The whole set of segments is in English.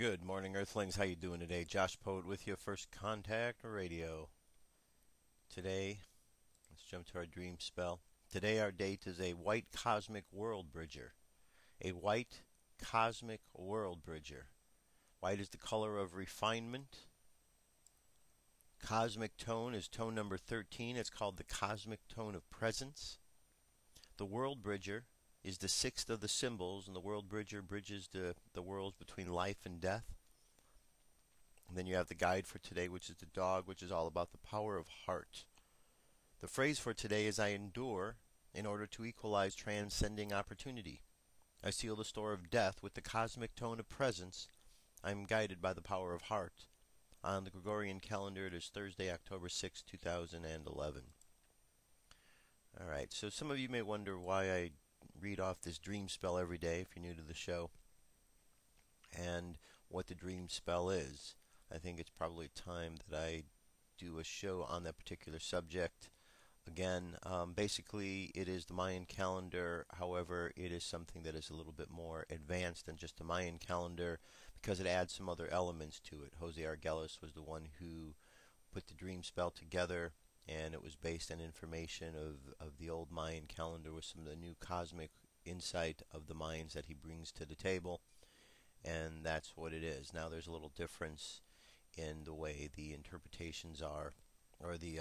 Good morning, Earthlings. How you doing today? Josh Poet with you, First Contact Radio. Today, let's jump to our dream spell. Today our date is a white cosmic world bridger. A white cosmic world bridger. White is the color of refinement. Cosmic tone is tone number 13. It's called the cosmic tone of presence. The world bridger is the sixth of the symbols, and the world bridger bridges the worlds between life and death. And then you have the guide for today, which is the dog, which is all about the power of heart. The phrase for today is I endure in order to equalize transcending opportunity. I seal the store of death with the cosmic tone of presence. I am guided by the power of heart. On the Gregorian calendar, it is Thursday, October 6, 2011. Alright, so some of you may wonder why I read off this dream spell every day if you're new to the show, and what the dream spell is. I think it's probably time that I do a show on that particular subject. Again, basically it is the Mayan calendar. However, it is something that is a little bit more advanced than just the Mayan calendar because it adds some other elements to it. Jose Arguelles was the one who put the dream spell together, and it was based on information of the old Mayan calendar with some of the new cosmic insight of the Mayans that he brings to the table, and that's what it is. Now there's a little difference in the way the interpretations are, or the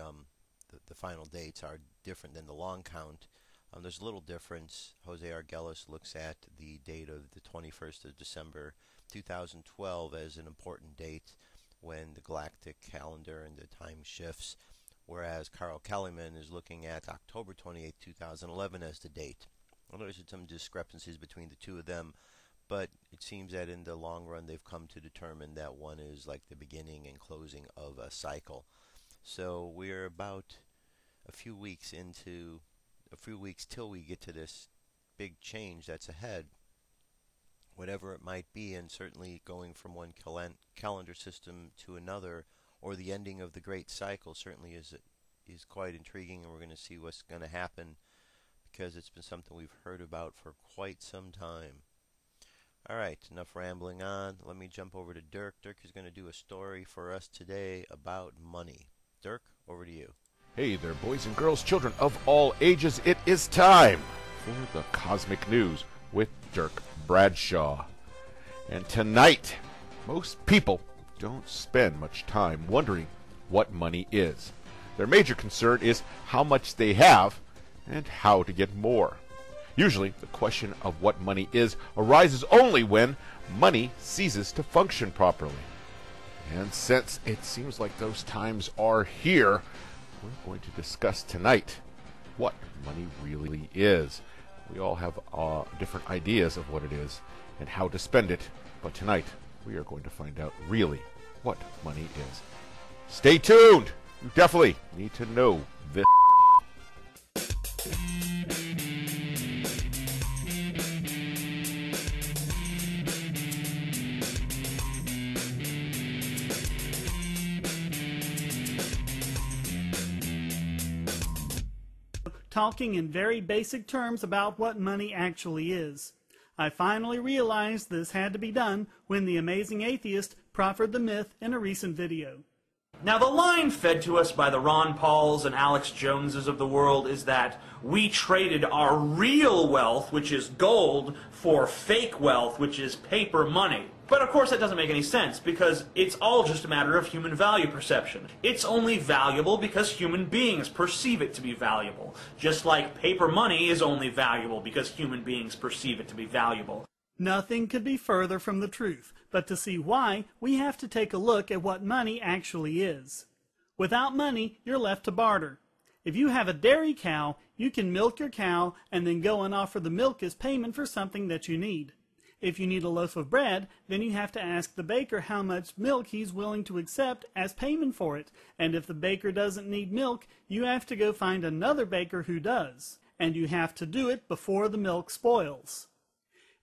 final dates are different than the long count. There's a little difference. Jose Arguelles looks at the date of the 21st of December 2012 as an important date when the galactic calendar and the time shifts, whereas Carl Kellyman is looking at October 28, 2011 as the date. Well, there's some discrepancies between the two of them, but it seems that in the long run they've come to determine that one is like the beginning and closing of a cycle. So we're about a few weeks till we get to this big change that's ahead, whatever it might be, and certainly going from one calendar system to another, or the ending of the great cycle, certainly is quite intriguing, and we're going to see what's going to happen because it's been something we've heard about for quite some time. Alright, enough rambling on. Let me jump over to Dirk. Dirk is going to do a story for us today about money. Dirk, over to you. Hey there, boys and girls, children of all ages. It is time for the Cosmic News with Dirk Bradshaw. And tonight, most people don't spend much time wondering what money is. Their major concern is how much they have and how to get more. Usually, the question of what money is arises only when money ceases to function properly. And since it seems like those times are here, we're going to discuss tonight what money really is. We all have different ideas of what it is and how to spend it, but tonight we are going to find out really what money is. Stay tuned! You definitely need to know this. Talking in very basic terms about what money actually is. I finally realized this had to be done when the amazing atheist proffered the myth in a recent video. Now, the line fed to us by the Ron Pauls and Alex Joneses of the world is that we traded our real wealth, which is gold, for fake wealth, which is paper money. But of course that doesn't make any sense, because it's all just a matter of human value perception. It's only valuable because human beings perceive it to be valuable, just like paper money is only valuable because human beings perceive it to be valuable. Nothing could be further from the truth, but to see why, we have to take a look at what money actually is. Without money, you're left to barter. If you have a dairy cow, you can milk your cow and then go and offer the milk as payment for something that you need. If you need a loaf of bread, then you have to ask the baker how much milk he's willing to accept as payment for it. And if the baker doesn't need milk, you have to go find another baker who does. And you have to do it before the milk spoils.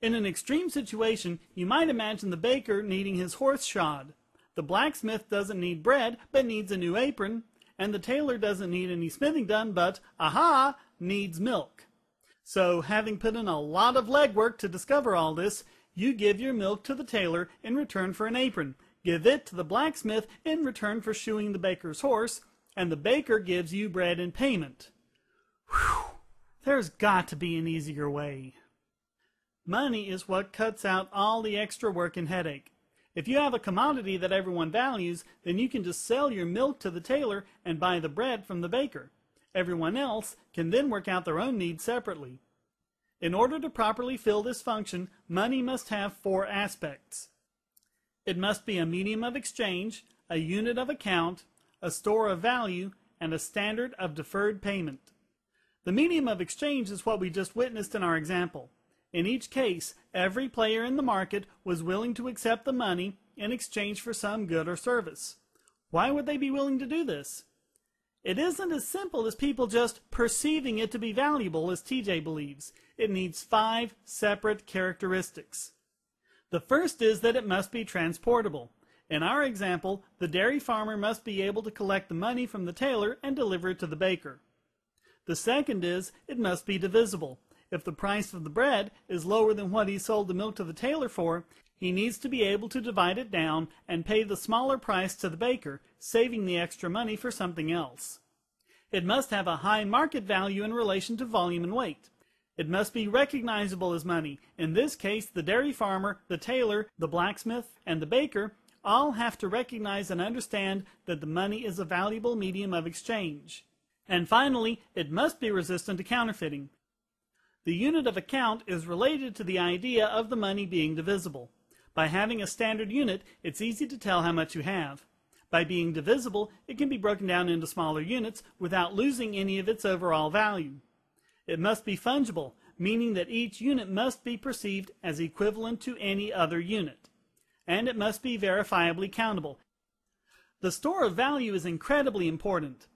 In an extreme situation, you might imagine the baker needing his horse shod. The blacksmith doesn't need bread, but needs a new apron. And the tailor doesn't need any smithing done, but, aha, needs milk. So, having put in a lot of legwork to discover all this, You give your milk to the tailor in return for an apron, give it to the blacksmith in return for shoeing the baker's horse, and the baker gives you bread in payment. Whew! There's got to be an easier way. Money is what cuts out all the extra work and headache. If you have a commodity that everyone values, then you can just sell your milk to the tailor and buy the bread from the baker. Everyone else can then work out their own needs separately. In order to properly fill this function, money must have 4 aspects. It must be a medium of exchange, a unit of account, a store of value, and a standard of deferred payment. The medium of exchange is what we just witnessed in our example. In each case, every player in the market was willing to accept the money in exchange for some good or service. Why would they be willing to do this? It isn't as simple as people just perceiving it to be valuable, as TJ believes. It needs 5 separate characteristics. The first is that it must be transportable. In our example, the dairy farmer must be able to collect the money from the tailor and deliver it to the baker. The second is it must be divisible. If the price of the bread is lower than what he sold the milk to the tailor for, he needs to be able to divide it down and pay the smaller price to the baker, saving the extra money for something else. It must have a high market value in relation to volume and weight. It must be recognizable as money. In this case, the dairy farmer, the tailor, the blacksmith, and the baker all have to recognize and understand that the money is a valuable medium of exchange. And finally, it must be resistant to counterfeiting. The unit of account is related to the idea of the money being divisible. By having a standard unit, it's easy to tell how much you have. By being divisible, it can be broken down into smaller units without losing any of its overall value. It must be fungible, meaning that each unit must be perceived as equivalent to any other unit. And it must be verifiably countable. The store of value is incredibly important.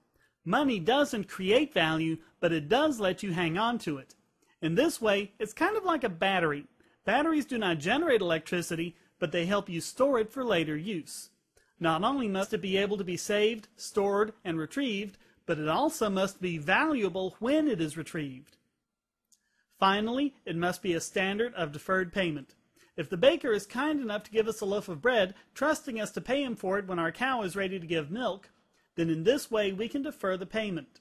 Money doesn't create value, but it does let you hang on to it. In this way, it's kind of like a battery. Batteries do not generate electricity, but they help you store it for later use. Not only must it be able to be saved, stored, and retrieved, but it also must be valuable when it is retrieved. Finally, it must be a standard of deferred payment. If the baker is kind enough to give us a loaf of bread, trusting us to pay him for it when our cow is ready to give milk, then in this way we can defer the payment.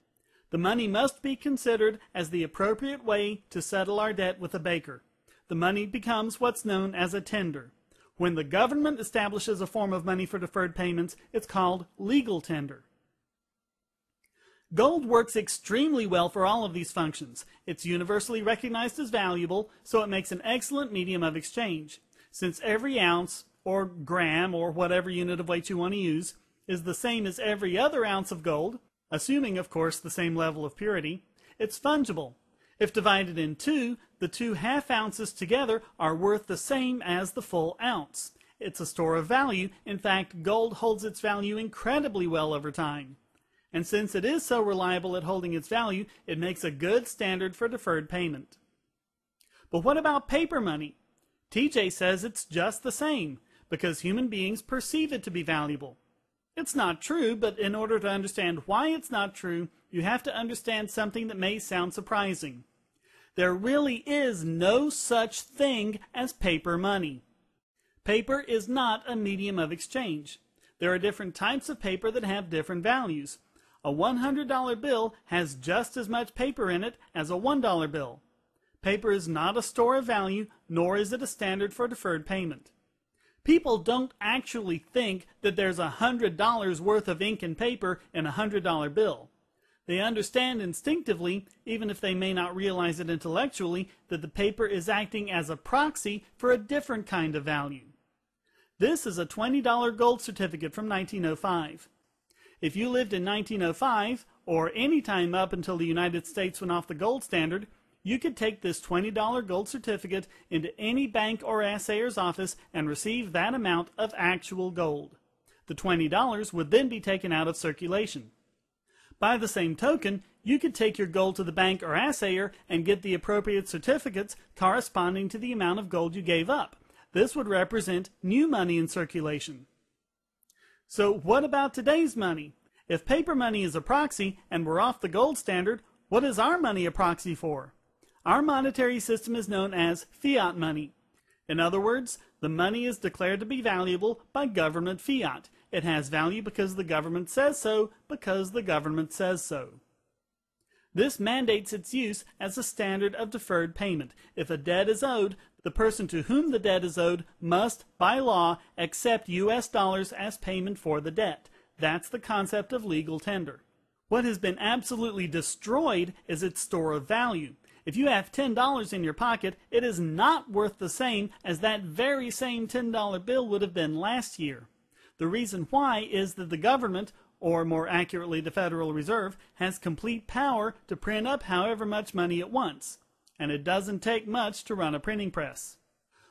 The money must be considered as the appropriate way to settle our debt with the baker. The money becomes what's known as a tender. When the government establishes a form of money for deferred payments, it's called legal tender. Gold works extremely well for all of these functions. It's universally recognized as valuable, so it makes an excellent medium of exchange. Since every ounce, or gram, or whatever unit of weight you want to use, is the same as every other ounce of gold, assuming, of course, the same level of purity, it's fungible. If divided in 2, the 2 half ounces together are worth the same as the full ounce. It's a store of value. In fact, gold holds its value incredibly well over time. And since it is so reliable at holding its value, it makes a good standard for deferred payment. But what about paper money? TJ says it's just the same, because human beings perceive it to be valuable. It's not true, but in order to understand why it's not true, you have to understand something that may sound surprising. There really is no such thing as paper money. Paper is not a medium of exchange. There are different types of paper that have different values. A $100 bill has just as much paper in it as a $1 bill. Paper is not a store of value, nor is it a standard for deferred payment. People don't actually think that there's $100 worth of ink and paper in a $100 bill. They understand instinctively, even if they may not realize it intellectually, that the paper is acting as a proxy for a different kind of value. This is a $20 gold certificate from 1905. If you lived in 1905, or any time up until the United States went off the gold standard, you could take this $20 gold certificate into any bank or assayer's office and receive that amount of actual gold. The $20 would then be taken out of circulation. By the same token, you could take your gold to the bank or assayer and get the appropriate certificates corresponding to the amount of gold you gave up. This would represent new money in circulation. So what about today's money? If paper money is a proxy and we're off the gold standard, what is our money a proxy for? Our monetary system is known as fiat money. In other words, the money is declared to be valuable by government fiat. It has value because the government says so, because the government says so. This mandates its use as a standard of deferred payment. If a debt is owed, the person to whom the debt is owed must, by law, accept U.S. dollars as payment for the debt. That's the concept of legal tender. What has been absolutely destroyed is its store of value. If you have $10 in your pocket, it is not worth the same as that very same $10 bill would have been last year. The reason why is that the government, or more accurately the Federal Reserve, has complete power to print up however much money at once. And it doesn't take much to run a printing press.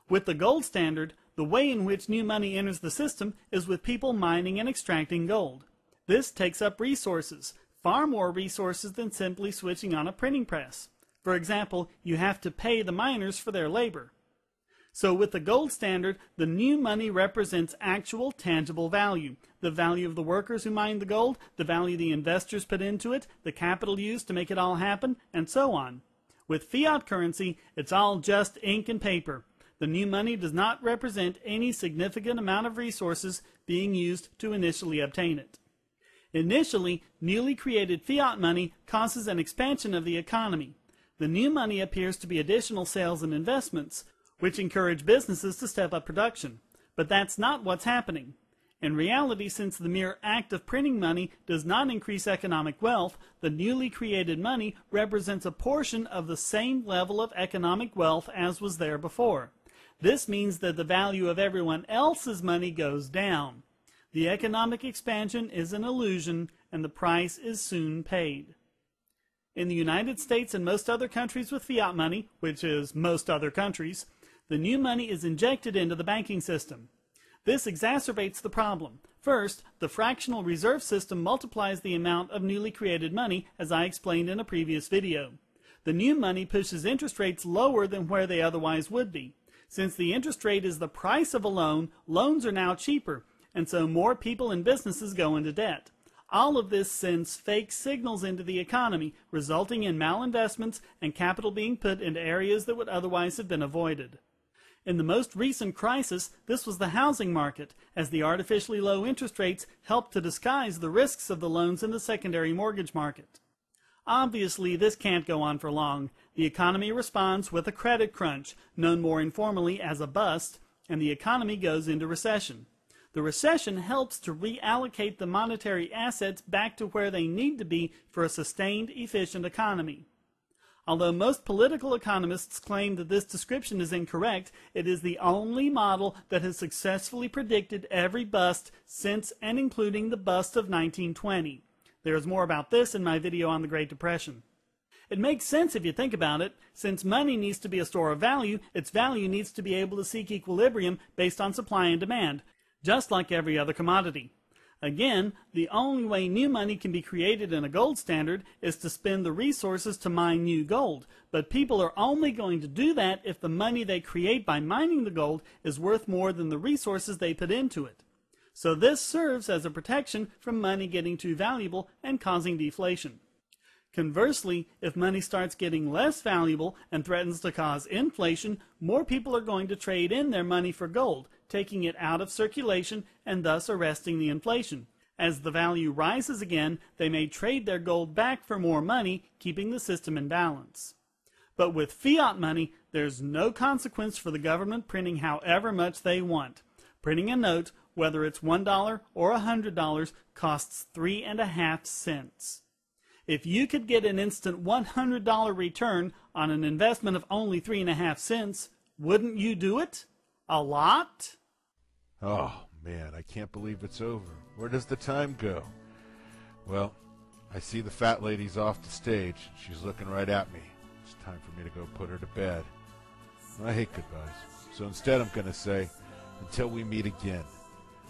With the gold standard, the way in which new money enters the system is with people mining and extracting gold. This takes up resources, far more resources than simply switching on a printing press. For example, you have to pay the miners for their labor. So with the gold standard, the new money represents actual tangible value. The value of the workers who mined the gold, the value the investors put into it, the capital used to make it all happen, and so on. With fiat currency, it's all just ink and paper. The new money does not represent any significant amount of resources being used to initially obtain it. Initially, newly created fiat money causes an expansion of the economy. The new money appears to be additional sales and investments, which encourage businesses to step up production. But that's not what's happening. In reality, since the mere act of printing money does not increase economic wealth, the newly created money represents a portion of the same level of economic wealth as was there before. This means that the value of everyone else's money goes down. The economic expansion is an illusion, and the price is soon paid. In the United States and most other countries with fiat money, which is most other countries, the new money is injected into the banking system. This exacerbates the problem. First, the fractional reserve system multiplies the amount of newly created money, as I explained in a previous video. The new money pushes interest rates lower than where they otherwise would be. Since the interest rate is the price of a loan, loans are now cheaper, and so more people and businesses go into debt. All of this sends fake signals into the economy, resulting in malinvestments and capital being put into areas that would otherwise have been avoided. In the most recent crisis, this was the housing market, as the artificially low interest rates helped to disguise the risks of the loans in the secondary mortgage market. Obviously, this can't go on for long. The economy responds with a credit crunch, known more informally as a bust, and the economy goes into recession. The recession helps to reallocate the monetary assets back to where they need to be for a sustained, efficient economy. Although most political economists claim that this description is incorrect, it is the only model that has successfully predicted every bust since and including the bust of 1920. There is more about this in my video on the Great Depression. It makes sense if you think about it. Since money needs to be a store of value, its value needs to be able to seek equilibrium based on supply and demand, just like every other commodity. Again, the only way new money can be created in a gold standard is to spend the resources to mine new gold. But people are only going to do that if the money they create by mining the gold is worth more than the resources they put into it. So this serves as a protection from money getting too valuable and causing deflation. Conversely, if money starts getting less valuable and threatens to cause inflation, more people are going to trade in their money for gold, taking it out of circulation and thus arresting the inflation. As the value rises again, they may trade their gold back for more money, keeping the system in balance. But with fiat money, there's no consequence for the government printing however much they want. Printing a note, whether it's $1 or $100, costs 3.5 cents. If you could get an instant $100 return on an investment of only 3.5 cents, wouldn't you do it? A lot? Oh, man, I can't believe it's over. Where does the time go? Well, I see the fat lady's off the stage. She's looking right at me. It's time for me to go put her to bed. I hate goodbyes. So instead I'm going to say, until we meet again,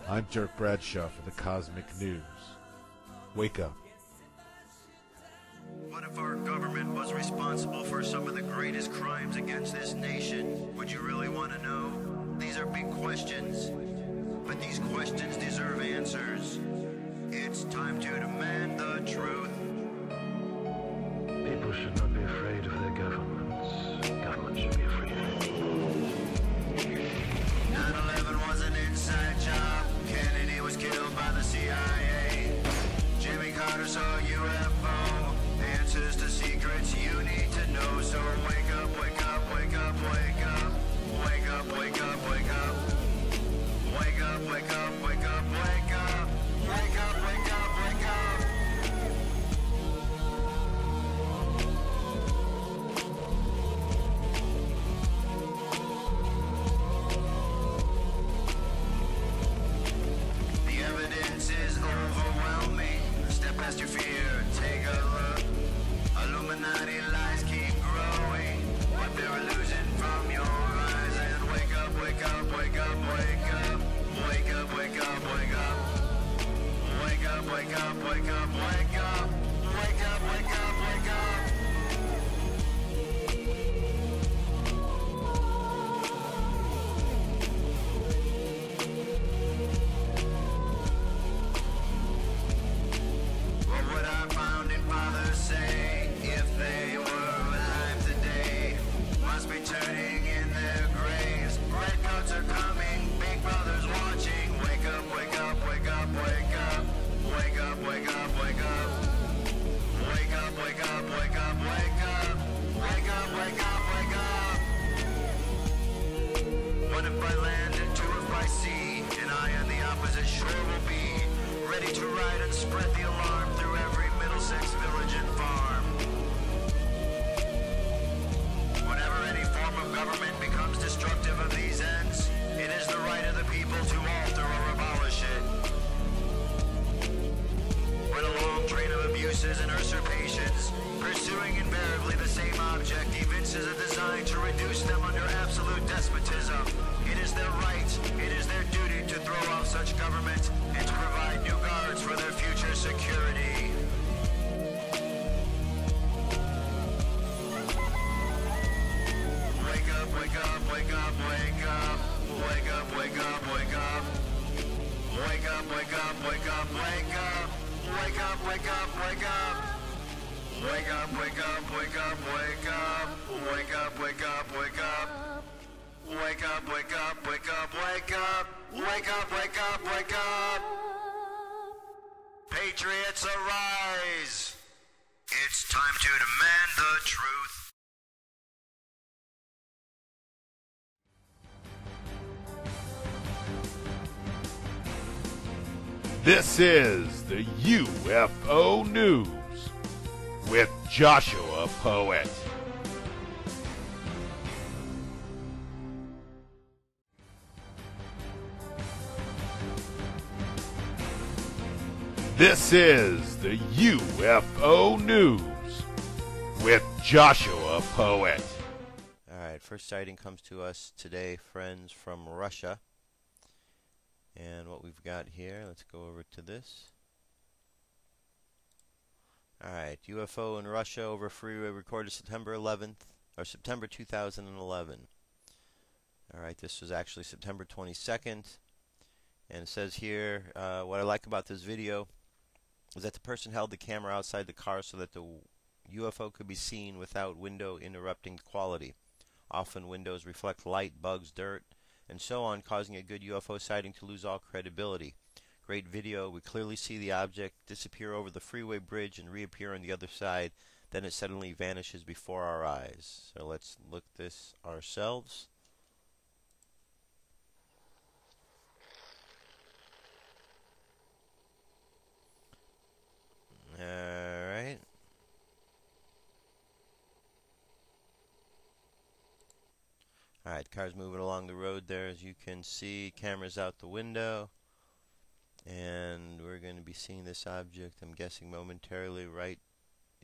I'm Dirk Bradshaw for the Cosmic News. Wake up. What if our government was responsible for some of the greatest crimes against this nation? Would you really want to know? These are big questions, but these questions deserve answers. It's time to demand the truth. People should not be afraid of their governments. Governments should be afraid of people. your fear. Take a look. Illuminati lies keep growing, but they're illusion from your eyes. And wake up, wake up, wake up, wake up. Wake up, wake up, wake up. Wake up, wake up, wake up, wake up. Wake up, wake up, wake up. What would our founding fathers say if they were alive today? Must be turning in their graves. Redcoats are coming, Big Brother's watching. Wake up, wake up, wake up, wake up. Wake up, wake up, wake up. Wake up, wake up, wake up, wake up. Wake up, wake up, wake up. One if by land and two if by sea, and I on the opposite shore will be ready to ride and spread the alarm through every Middlesex village and farm. Whenever any form of government becomes destructive of these ends, it is the right of the people to alter or abolish it. When a long train of abuses and usurpations, pursuing invariably the same object, evinces a design to reduce them under absolute despotism, it is their right, it is their duty to throw off such government and to provide new guards for their future security. Wake up, wake up, wake up, wake up. Wake up, wake up, wake up. Wake up, wake up, wake up, wake up. Wake up, wake up, wake up. Wake up, wake up, wake up, wake up. Wake up, wake up, wake up. Wake up, wake up, wake up, wake up. Wake up, wake up, wake up. Patriots arise. It's time to demand the truth. This is the UFO News with Joshua Poet. This is the UFO News with Joshua Poet. Alright, first sighting comes to us today, friends, from Russia. And what we've got here, let's go over to this. Alright, UFO in Russia over freeway recorded September 11th, or September 2011. Alright, this was actually September 22nd. And it says here, what I like about this video is that the person held the camera outside the car so that the UFO could be seen without window interrupting quality. Often windows reflect light, bugs, dirt, and so on, causing a good UFO sighting to lose all credibility. Great video. We clearly see the object disappear over the freeway bridge and reappear on the other side. Then it suddenly vanishes before our eyes. So let's look this ourselves. Alright. Alright, cars moving along the road there, as you can see. Cameras out the window. And we're going to be seeing this object, I'm guessing momentarily, right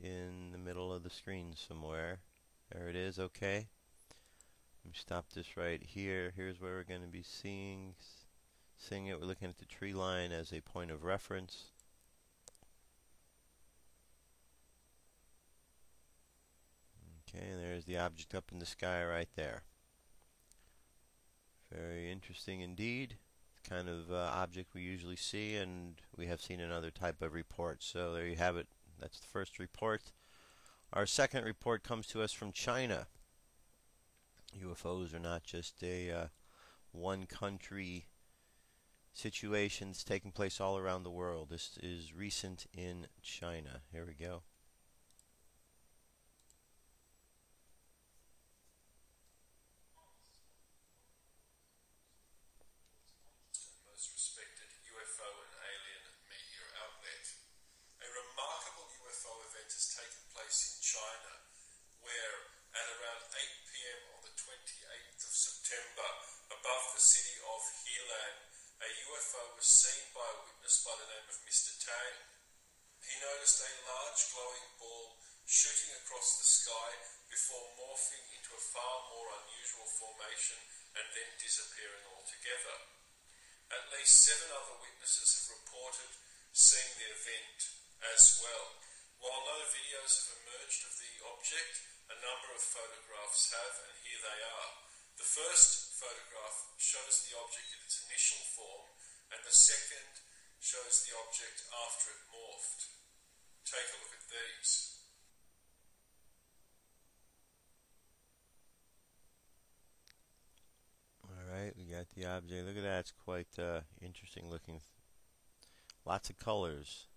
in the middle of the screen somewhere. There it is, okay. Let me stop this right here. Here's where we're going to be seeing it. We're looking at the tree line as a point of reference. Okay, and there's the object up in the sky right there. Very interesting indeed. Kind of object we usually see, and we have seen another type of report. So there you have it. That's the first report. Our second report comes to us from China. UFOs are not just a one country situations taking place all around the world. This is recent in China. Here we go. In China, where at around 8 p.m. on the 28th of September, above the city of Helan, a UFO was seen by a witness by the name of Mr. Tang. He noticed a large glowing ball shooting across the sky before morphing into a far more unusual formation and then disappearing altogether. At least 7 other witnesses have reported seeing the event as well. While no videos have emerged of the object, a number of photographs have, and here they are. The first photograph shows the object in its initial form, and the second shows the object after it morphed. Take a look at these. Alright, we got the object. Look at that, it's quite interesting looking. Lots of colors.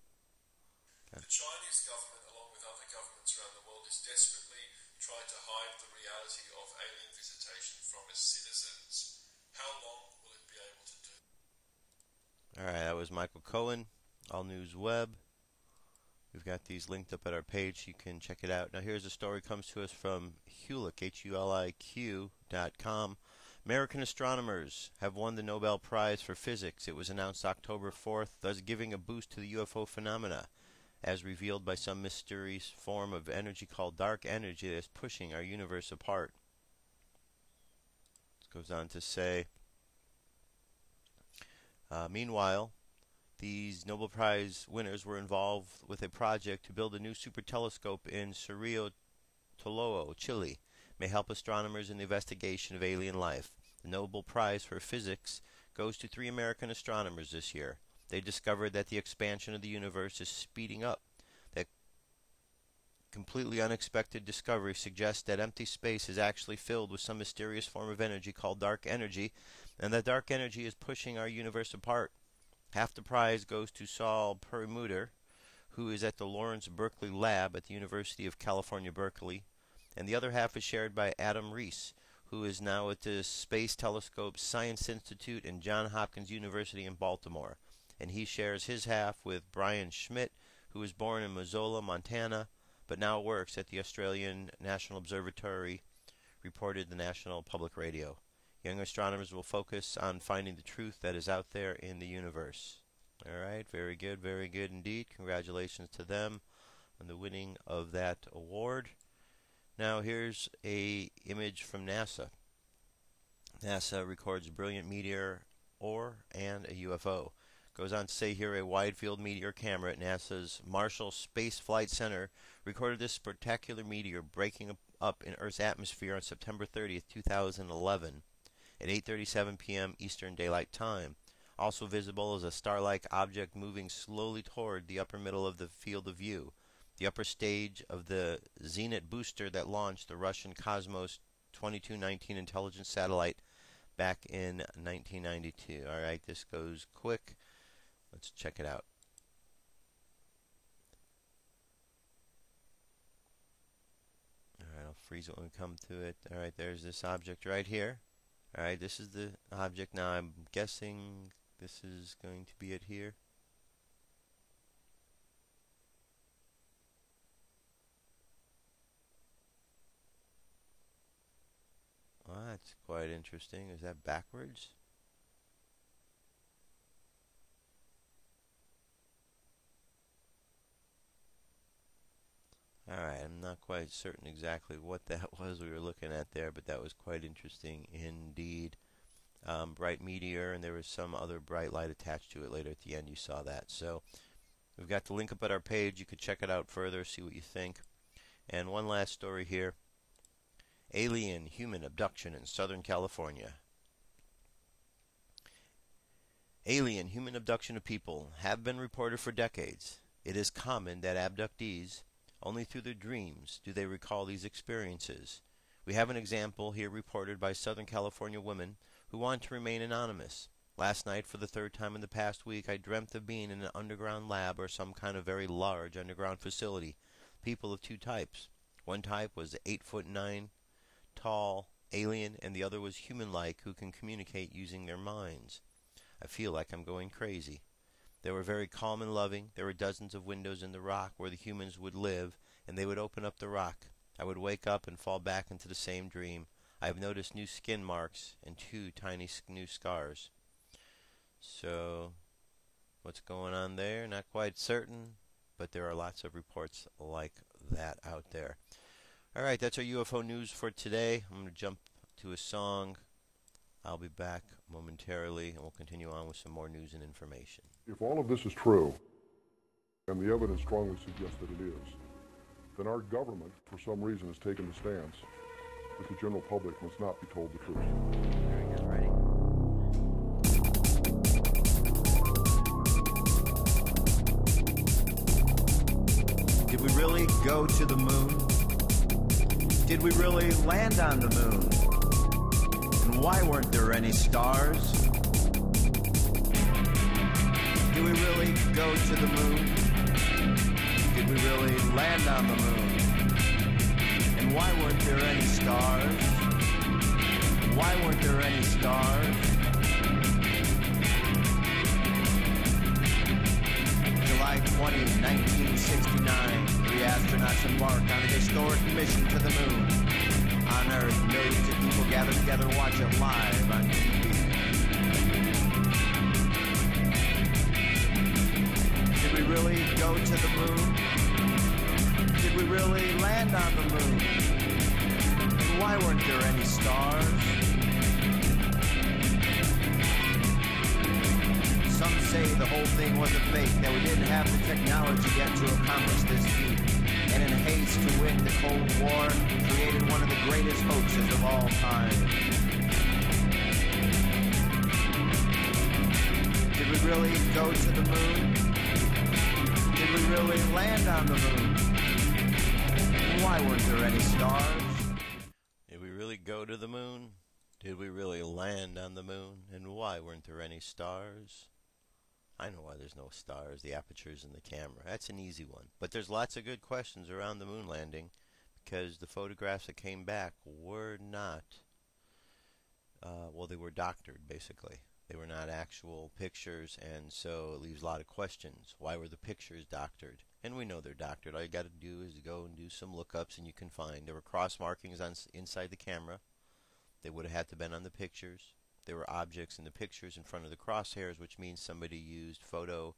The Chinese government, along with other governments around the world, is desperately trying to hide the reality of alien visitation from its citizens. How long will it be able to do? Alright, that was Michael Cohen, All News Web. We've got these linked up at our page. You can check it out. Now here's a story comes to us from Huliq, HULIQ.com. American astronomers have won the Nobel Prize for Physics. It was announced October 4th, thus giving a boost to the UFO phenomena, as revealed by some mysterious form of energy called dark energy that is pushing our universe apart. It goes on to say, meanwhile, these Nobel Prize winners were involved with a project to build a new super telescope in Cerrillo, Tololo, Chile, may help astronomers in the investigation of alien life. The Nobel Prize for Physics goes to 3 American astronomers this year. They discovered that the expansion of the universe is speeding up. That completely unexpected discovery suggests that empty space is actually filled with some mysterious form of energy called dark energy, and that dark energy is pushing our universe apart. Half the prize goes to Saul Perlmutter, who is at the Lawrence Berkeley Lab at the University of California, Berkeley, and the other half is shared by Adam Rees, who is now at the Space Telescope Science Institute in Johns Hopkins University in Baltimore. And he shares his half with Brian Schmidt, who was born in Missoula, Montana, but now works at the Australian National Observatory, reported the National Public Radio. Young astronomers will focus on finding the truth that is out there in the universe. Alright, very good indeed. Congratulations to them on the winning of that award. Now here's a image from NASA. NASA records a brilliant meteor and a UFO. Goes on to say here a wide-field meteor camera at NASA's Marshall Space Flight Center recorded this spectacular meteor breaking up in Earth's atmosphere on September 30th, 2011 at 8:37 p.m. Eastern Daylight Time. Also visible is a star-like object moving slowly toward the upper middle of the field of view, the upper stage of the Zenit booster that launched the Russian Cosmos 2219 intelligence satellite back in 1992. Alright, this goes quick. Let's check it out. Alright, I'll freeze it when we come to it. Alright, there's this object right here. Alright, this is the object. Now I'm guessing this is going to be it here. Well, that's quite interesting. Is that backwards? Alright, I'm not quite certain exactly what that was we were looking at there, but that was quite interesting indeed. Bright meteor, and there was some other bright light attached to it later at the end. You saw that. So we've got the link up at our page. You could check it out further, see what you think. And one last story here. Alien human abduction in Southern California. Alien human abduction of people have been reported for decades. It is common that abductees, only through their dreams do they recall these experiences. We have an example here reported by Southern California women who want to remain anonymous. Last night, for the 3rd time in the past week, I dreamt of being in an underground lab or some kind of very large underground facility. People of 2 types. One type was 8'9" tall alien, and the other was human-like, who can communicate using their minds. I feel like I'm going crazy. They were very calm and loving. There were dozens of windows in the rock where the humans would live, and they would open up the rock. I would wake up and fall back into the same dream. I have noticed new skin marks and 2 tiny new scars. So, what's going on there? Not quite certain. but there are lots of reports like that out there. All right, that's our UFO news for today. I'm going to jump to a song. I'll be back momentarily, and we'll continue on with some more news and information. If all of this is true, and the evidence strongly suggests that it is, then our government, for some reason, has taken the stance that the general public must not be told the truth. Very good. Ready? Did we really go to the moon? Did we really land on the moon? And why weren't there any stars? Did we really go to the moon? Did we really land on the moon? And why weren't there any stars? Why weren't there any stars? July 20, 1969, 3 astronauts embarked on a historic mission to the moon. On Earth, millions of people gather together to watch it live on TV. Did we really go to the moon? Did we really land on the moon? And why weren't there any stars? Some say the whole thing was a fake, that we didn't have the technology yet to accomplish this feat. And in haste to win the Cold War, created one of the greatest hoaxes of all time. Did we really go to the moon? Did we really land on the moon? And why weren't there any stars? Did we really go to the moon? Did we really land on the moon? And why weren't there any stars? I know why there's no stars. The aperture's in the camera. That's an easy one. But there's lots of good questions around the moon landing, because the photographs that came back were not, well, they were doctored, basically. They were not actual pictures, and so it leaves a lot of questions. Why were the pictures doctored? And we know they're doctored. All you got to do is go and do some lookups, and you can find there were cross markings on inside the camera. They would have had to been on the pictures. There were objects in the pictures in front of the crosshairs, which means somebody used photo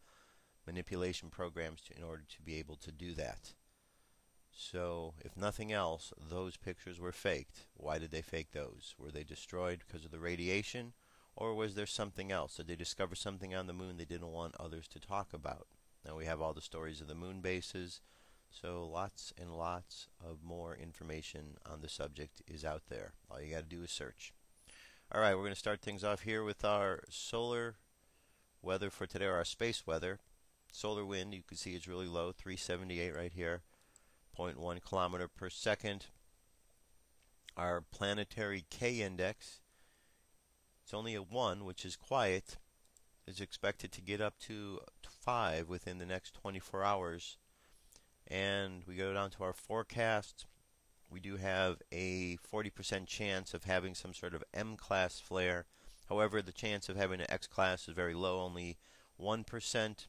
manipulation programs in order to be able to do that. So, if nothing else, those pictures were faked. Why did they fake those? Were they destroyed because of the radiation? Or was there something else? Did they discover something on the moon they didn't want others to talk about? Now we have all the stories of the moon bases, so lots and lots of more information on the subject is out there. All you got to do is search. Alright, we're going to start things off here with our solar weather for today, or our space weather. Solar wind, you can see it's really low, 378 right here, 0.1 kilometer per second. Our planetary K index, it's only a 1, which is quiet, is expected to get up to 5 within the next 24 hours. And we go down to our forecast. We do have a 40% chance of having some sort of M-class flare. However, the chance of having an X-class is very low, only 1%.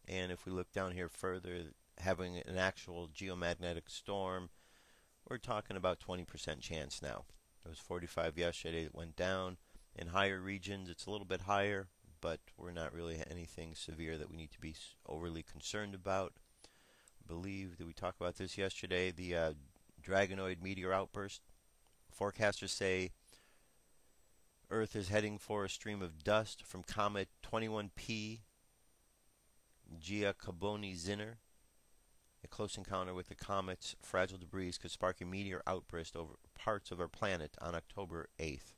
And if we look down here further, having an actual geomagnetic storm, we're talking about 20% chance now. It was 45 yesterday, it went down. In higher regions, it's a little bit higher, but we're not really anything severe that we need to be overly concerned about. I believe that we talked about this yesterday, the Dragonoid meteor outburst. Forecasters say Earth is heading for a stream of dust from comet 21P Giacoboni-Zinner. A close encounter with the comet's fragile debris could spark a meteor outburst over parts of our planet on October 8th.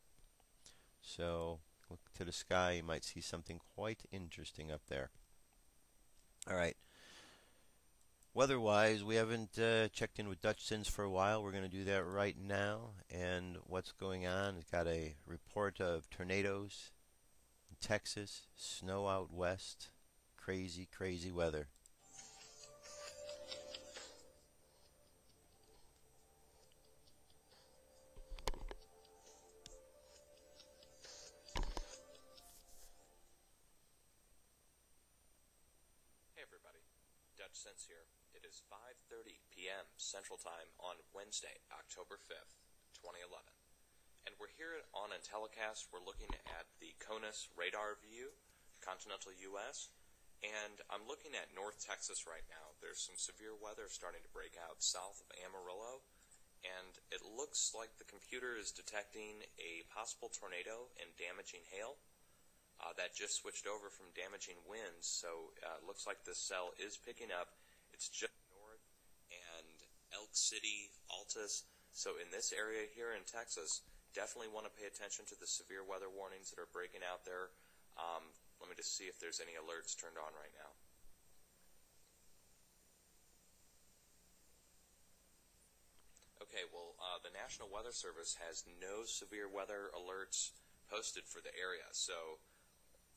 So, look to the sky, you might see something quite interesting up there. Alright. Weather-wise, we haven't checked in with Dutch Sins for a while. We're going to do that right now. And what's going on? It's got a report of tornadoes in Texas, snow out west, crazy, crazy weather. Hey everybody, Dutch Sense here. It is 5:30 p.m. Central Time on Wednesday, October 5th, 2011. And we're here on a telecast. We're looking at the CONUS radar view, continental U.S., And I'm looking at North Texas right now. There's some severe weather starting to break out south of Amarillo, and it looks like the computer is detecting a possible tornado and damaging hail. That just switched over from damaging winds, so it looks like this cell is picking up. It's just north, and Elk City, Altus. So in this area here in Texas, definitely want to pay attention to the severe weather warnings that are breaking out there. Let me just see if there's any alerts turned on right now. Okay, well, the National Weather Service has no severe weather alerts posted for the area. So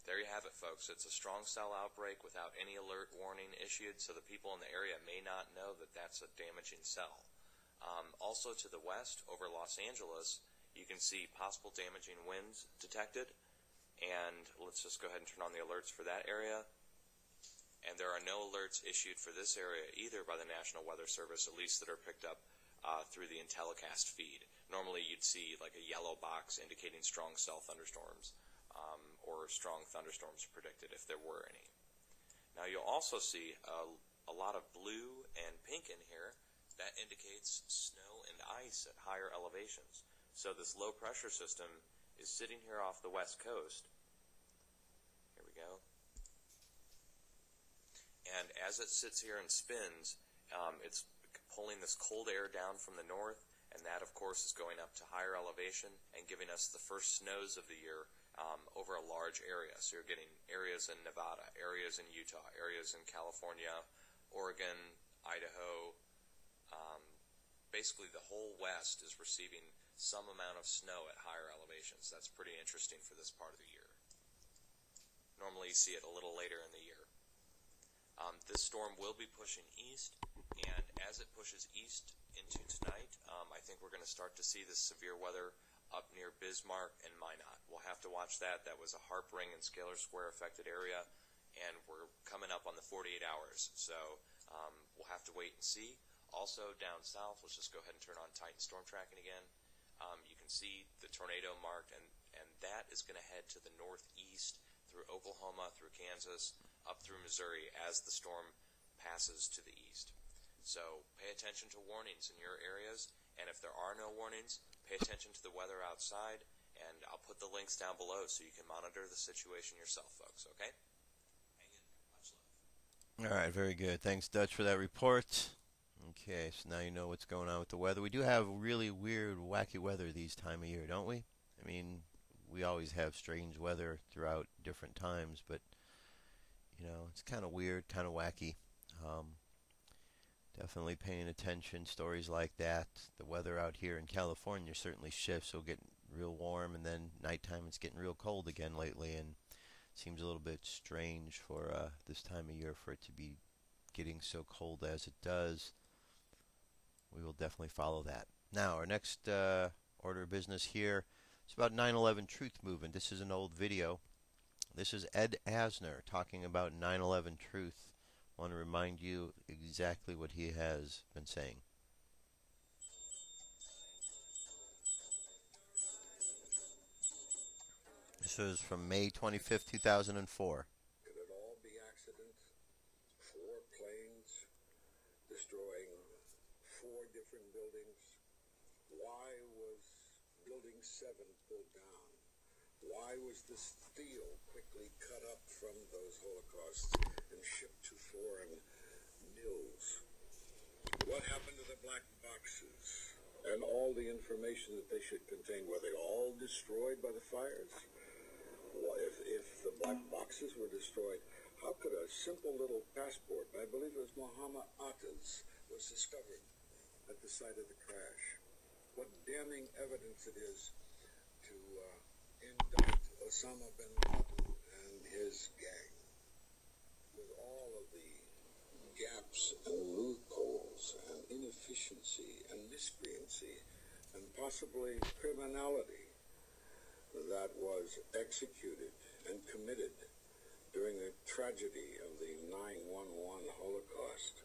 there you have it, folks. It's a strong cell outbreak without any alert warning issued, so the people in the area may not know that that's a damaging cell. Also to the west, over Los Angeles, you can see possible damaging winds detected. And let's just go ahead and turn on the alerts for that area. And there are no alerts issued for this area either by the National Weather Service, at least that are picked up through the Intellicast feed. Normally you'd see like a yellow box indicating strong cell thunderstorms or strong thunderstorms predicted if there were any. Now you'll also see a lot of blue and pink in here. That indicates snow and ice at higher elevations. So this low pressure system is sitting here off the west coast. Here we go. And as it sits here and spins, it's pulling this cold air down from the north, and that of course is going up to higher elevation and giving us the first snows of the year over a large area. So you're getting areas in Nevada, areas in Utah, areas in California, Oregon, Idaho. Basically the whole west is receiving some amount of snow at higher elevations. That's pretty interesting for this part of the year. Normally you see it a little later in the year. This storm will be pushing east, and as it pushes east into tonight, I think we're going to start to see this severe weather up near Bismarck and Minot. We'll have to watch that. That was a Harp Ring and Scalar Square affected area, and we're coming up on the 48 hours. So we'll have to wait and see. Also down south, let's just go ahead and turn on Titan storm tracking again. You can see the tornado marked, and that is going to head to the northeast through Oklahoma, through Kansas, up through Missouri as the storm passes to the east. So pay attention to warnings in your areas, and if there are no warnings, pay attention to the weather outside, and I'll put the links down below so you can monitor the situation yourself, folks, okay? Hang in there. Much love. All right, very good. Thanks, Dutch, for that report. Okay, so now you know what's going on with the weather. We do have really weird, wacky weather these time of year, don't we? I mean, we always have strange weather throughout different times, but, you know, it's kind of weird, kind of wacky. Definitely paying attention, stories like that. The weather out here in California certainly shifts. It'll get real warm, and then nighttime it's getting real cold again lately, and it seems a little bit strange for this time of year for it to be getting so cold as it does. We will definitely follow that. Now, our next order of business here is about 9/11 Truth Movement. This is an old video. This is Ed Asner talking about 9/11 Truth. I want to remind you exactly what he has been saying. This is from May 25th, 2004. Could it all be accident? 4 planes destroying 4 different buildings? Why was Building 7 pulled down? Why was the steel quickly cut up from those Holocausts and shipped to foreign mills? What happened to the black boxes and all the information that they should contain? Were they all destroyed by the fires? Well, if the black boxes were destroyed, how could a simple little passport, I believe it was Muhammad Atta's, was discovered at the site of the crash? What damning evidence it is to indict Osama bin Laden and his gang with all of the gaps and loopholes and inefficiency and miscreancy and possibly criminality that was executed and committed during the tragedy of the 9/11 Holocaust.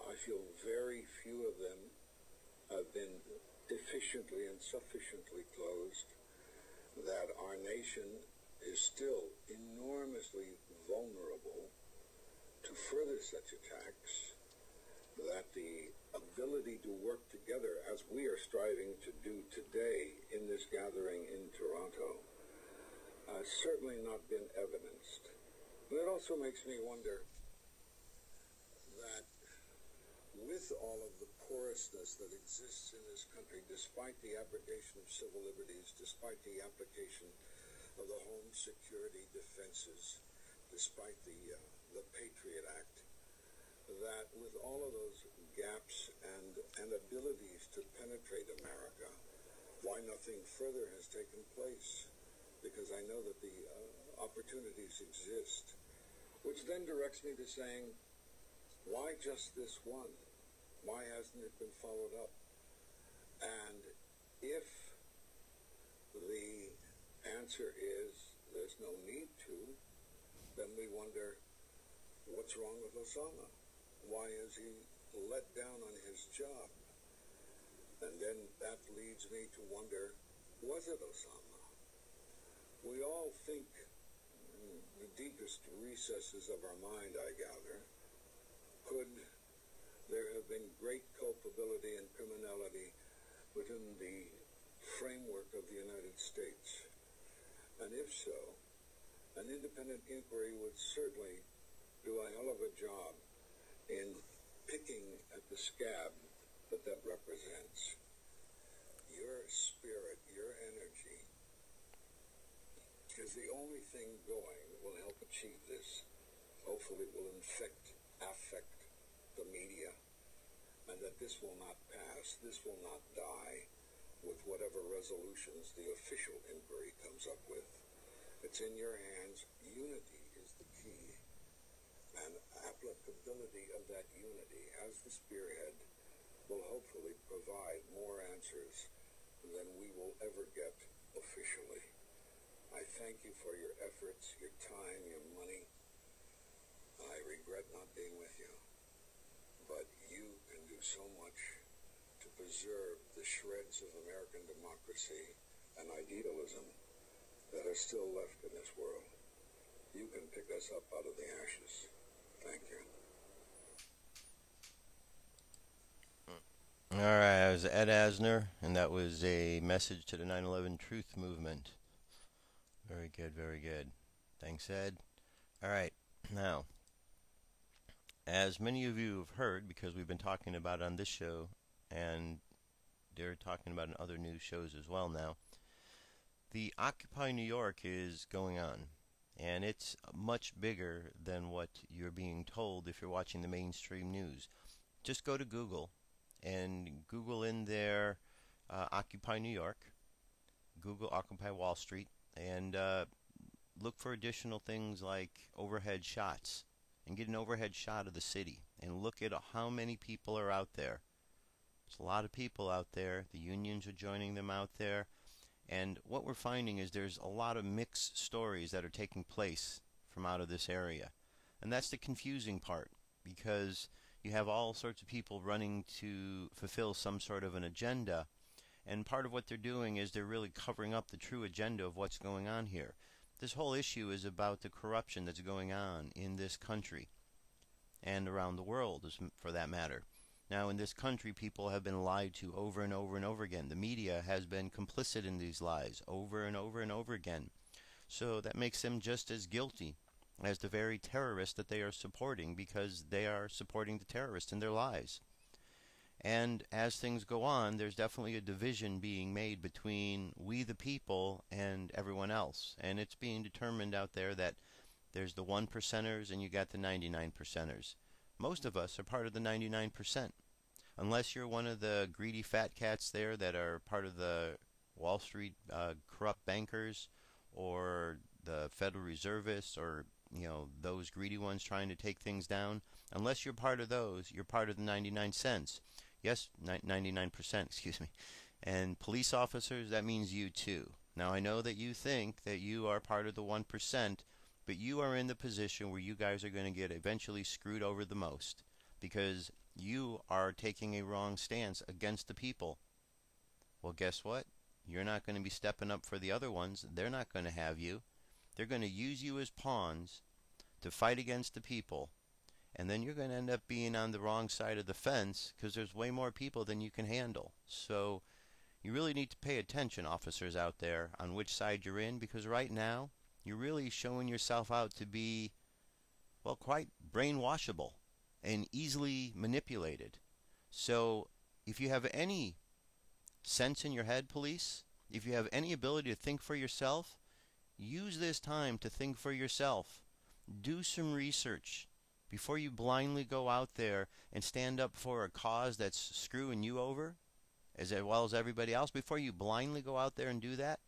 I feel very few of them have been efficiently and sufficiently closed, that our nation is still enormously vulnerable to further such attacks, that the ability to work together, as we are striving to do today in this gathering in Toronto, has certainly not been evidenced. But it also makes me wonder that with all of the porousness that exists in this country, despite the abrogation of civil liberties, despite the application of the home security defenses, despite the Patriot Act, that with all of those gaps and abilities to penetrate America, why nothing further has taken place? Because I know that the opportunities exist, which then directs me to saying, why just this one? Why hasn't it been followed up? And if the answer is there's no need to, then we wonder, what's wrong with Osama? Why is he let down on his job? And then that leads me to wonder, was it Osama? We all think, in the deepest recesses of our mind, I gather, could there have been great culpability and criminality within the framework of the United States? And if so, an independent inquiry would certainly do a hell of a job in picking at the scab that represents. Your spirit, your energy, is the only thing going that will help achieve this. Hopefully it will affect the media, and that this will not pass, this will not die with whatever resolutions the official inquiry comes up with. It's in your hands. Unity is the key, and applicability of that unity as the spearhead will hopefully provide more answers than we will ever get officially. I thank you for your efforts, your time, your money. I regret not being with you, but you can do so much to preserve the shreds of American democracy and idealism that are still left in this world. You can pick us up out of the ashes. Thank you. All right, I was Ed Asner, and that was a message to the 9/11 Truth Movement. Very good, very good. Thanks, Ed. All right, now, as many of you have heard, because we've been talking about it on this show, and they're talking about it in other news shows as well now, the Occupy New York is going on, and it's much bigger than what you're being told if you're watching the mainstream news. Just go to Google and Google in there Occupy New York, Google Occupy Wall Street, and look for additional things like overhead shots, and get an overhead shot of the city and look at how many people are out there. There's a lot of people out there. The unions are joining them out there. And what we're finding is there's a lot of mixed stories that are taking place from out of this area. And that's the confusing part, because you have all sorts of people running to fulfill some sort of an agenda. And part of what they're doing is they're really covering up the true agenda of what's going on here. This whole issue is about the corruption that's going on in this country and around the world, for that matter. Now, in this country, people have been lied to over and over and over again. The media has been complicit in these lies over and over and over again. So that makes them just as guilty as the very terrorists that they are supporting, because they are supporting the terrorists in their lies. And as things go on, there's definitely a division being made between we the people and everyone else. And it's being determined out there that there's the 1%ers and you got the 99%ers. Most of us are part of the 99%. Unless you're one of the greedy fat cats there that are part of the Wall Street corrupt bankers, or the Federal Reservists, or those greedy ones trying to take things down. Unless you're part of those, you're part of the 99 cents. Yes, 99%, excuse me. And police officers, that means you too. Now, I know that you think that you are part of the 1%, but you are in the position where you guys are going to get eventually screwed over the most, because you are taking a wrong stance against the people. Well, guess what? You're not going to be stepping up for the other ones. They're not going to have you. They're going to use you as pawns to fight against the people, and then you're going to end up being on the wrong side of the fence because there's way more people than you can handle. So you really need to pay attention, officers out there, on which side you're in, because right now you're really showing yourself out to be, well, quite brainwashable and easily manipulated. So if you have any sense in your head, police, if you have any ability to think for yourself, use this time to think for yourself. Do some research before you blindly go out there and stand up for a cause that's screwing you over, as well as everybody else. Before you blindly go out there and do that,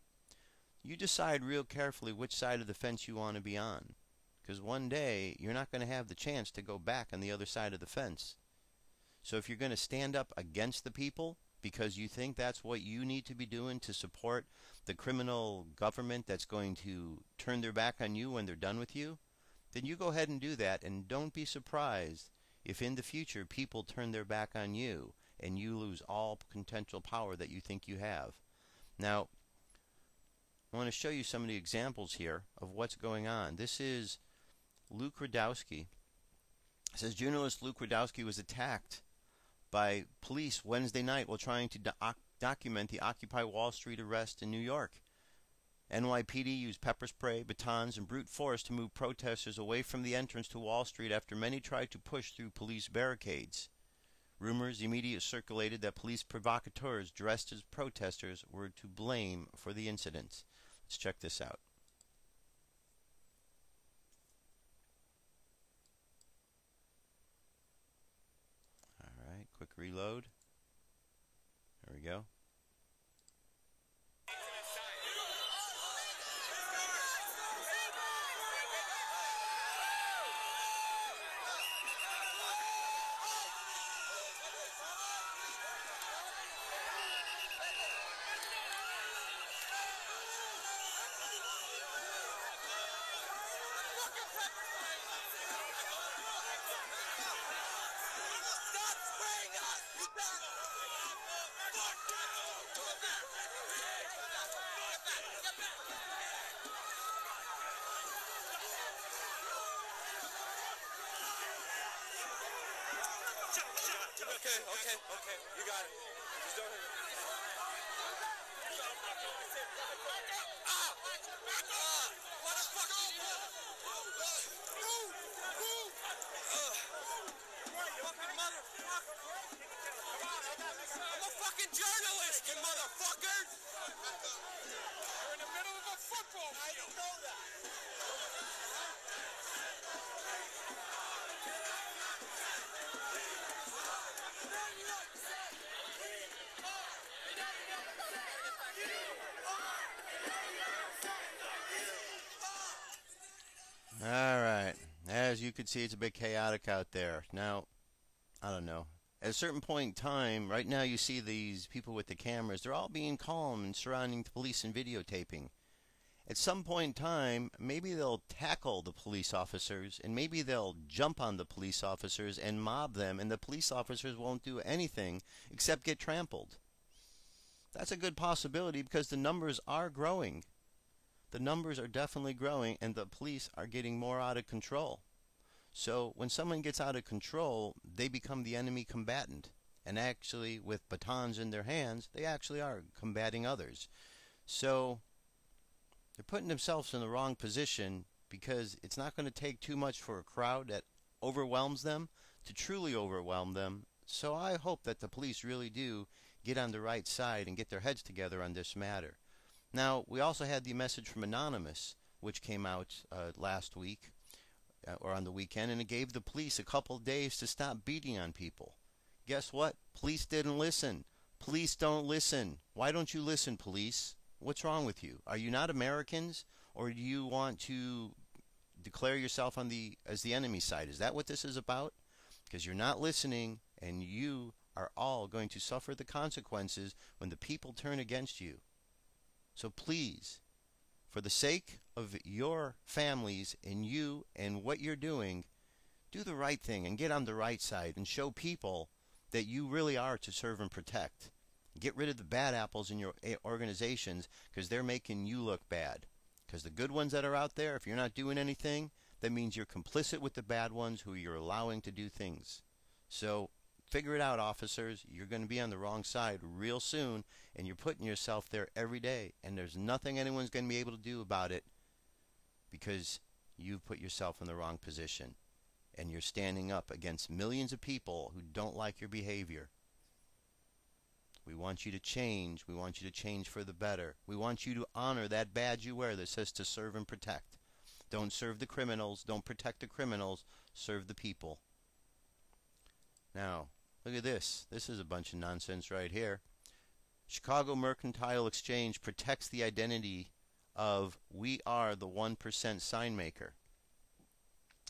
you decide real carefully which side of the fence you want to be on. Because one day, you're not going to have the chance to go back on the other side of the fence. So if you're going to stand up against the people because you think that's what you need to be doing to support the criminal government that's going to turn their back on you when they're done with you, then you go ahead and do that, and don't be surprised if in the future people turn their back on you and you lose all potential power that you think you have. Now, I want to show you some of the examples here of what's going on. This is Luke Rudkowski. It says journalist Luke Rudkowski was attacked by police Wednesday night while trying to document the Occupy Wall Street arrest in New York. NYPD used pepper spray, batons, and brute force to move protesters away from the entrance to Wall Street after many tried to push through police barricades. Rumors immediately circulated that police provocateurs dressed as protesters were to blame for the incident. Let's check this out. All right, quick reload. There we go. Okay, you got it. Just don't hit me. What the fuck are you fucking motherfucker. I'm a fucking journalist, you motherfuckers. You're in the middle of a football field. I don't know that. All right. As you can see, it's a bit chaotic out there. Now, I don't know. At a certain point in time, right now you see these people with the cameras. They're all being calm and surrounding the police and videotaping. At some point in time, maybe they'll tackle the police officers, and maybe they'll jump on the police officers and mob them, and the police officers won't do anything except get trampled. That's a good possibility because the numbers are growing. The numbers are definitely growing, and the police are getting more out of control. So when someone gets out of control, they become the enemy combatant. And actually, with batons in their hands, they actually are combating others. So they're putting themselves in the wrong position because it's not going to take too much for a crowd that overwhelms them to truly overwhelm them. So I hope that the police really do get on the right side and get their heads together on this matter. Now, we also had the message from Anonymous, which came out last week, or on the weekend, and it gave the police a couple days to stop beating on people. Guess what? Police didn't listen. Police don't listen. Why don't you listen, police? What's wrong with you? Are you not Americans, or do you want to declare yourself as the enemy side? Is that what this is about? Because you're not listening, and you are all going to suffer the consequences when the people turn against you. So please, for the sake of your families and you and what you're doing, do the right thing and get on the right side and show people that you really are to serve and protect. Get rid of the bad apples in your organizations because they're making you look bad. Because the good ones that are out there, if you're not doing anything, that means you're complicit with the bad ones who you're allowing to do things. So figure it out, officers. You're going to be on the wrong side real soon, and you're putting yourself there every day, and there's nothing anyone's going to be able to do about it because you've put yourself in the wrong position, and you're standing up against millions of people who don't like your behavior. We want you to change. We want you to change for the better. We want you to honor that badge you wear that says to serve and protect. Don't serve the criminals. Don't protect the criminals. Serve the people. Now, look at this. This is a bunch of nonsense right here. Chicago Mercantile Exchange protects the identity of "We Are the 1% sign maker."